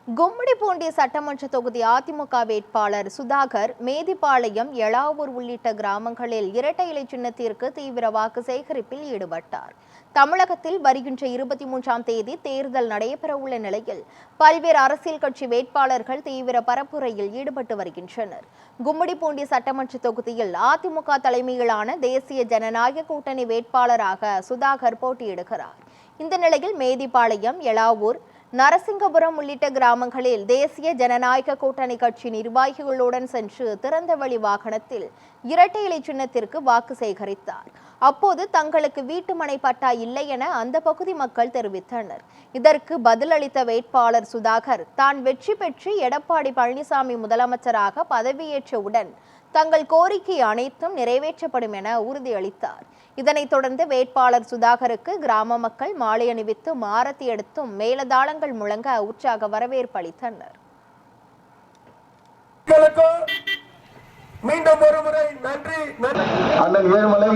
கும்மிடிப்பூண்டி சட்டமன்ற தொகுதி அதிமுக வேட்பாளர் சுதாகர் மேதிப்பாளையம், எளாவூர் உள்ளிட்ட கிராமங்களில் இரட்டை இலை சின்னத்திற்கு தீவிர வாக்கு சேகரிப்பில் ஈடுபட்டார். தமிழகத்தில் வருகின்ற 23ஆம் தேதி தேர்தல் நடைபெறவுள்ள நிலையில் பல்வேறு அரசியல் கட்சி வேட்பாளர்கள் தீவிர பரப்புரையில் ஈடுபட்டு வருகின்றனர். கும்மிடிப்பூண்டி சட்டமன்ற தொகுதியில் அதிமுக தலைமையிலான தேசிய ஜனநாயக கூட்டணி வேட்பாளராக சுதாகர் போட்டியிடுகிறார். இந்த நிலையில் மேதிப்பாளையம், எளாவூர், நரசிங்கபுரம் உள்ளிட்ட கிராமங்களில் தேசிய ஜனநாயக கூட்டணி கட்சி நிர்வாகிகளுடன் சென்று திறந்தவெளி வாகனத்தில் இரட்டை இலை சின்னத்திற்கு வாக்கு சேகரித்தார். அப்போது தங்களுக்கு வீட்டுமனை பட்டா இல்லை என அந்த பகுதி மக்கள் தெரிவித்தனர். இதற்கு பதிலளித்த வேட்பாளர் சுதாகர் தான் வெற்றி பெற்று எடப்பாடி பழனிசாமி முதலமைச்சராக பதவியேற்றவுடன் தங்கள் கோரிக்கை அனைத்தும் நிறைவேற்றப்படும் என உறுதியளித்தார். இதனைத் தொடர்ந்து வேட்பாளர் சுதாகருக்கு கிராம மக்கள் மாலை அணிவித்து ஆரத்தி எடுத்தும் மேலதாளங்கள் முழங்க உற்சாக வரவேற்பு அளித்தனர். மீண்டும் ஒருமுறை நன்றி. அண்ணன் ஏழுமலை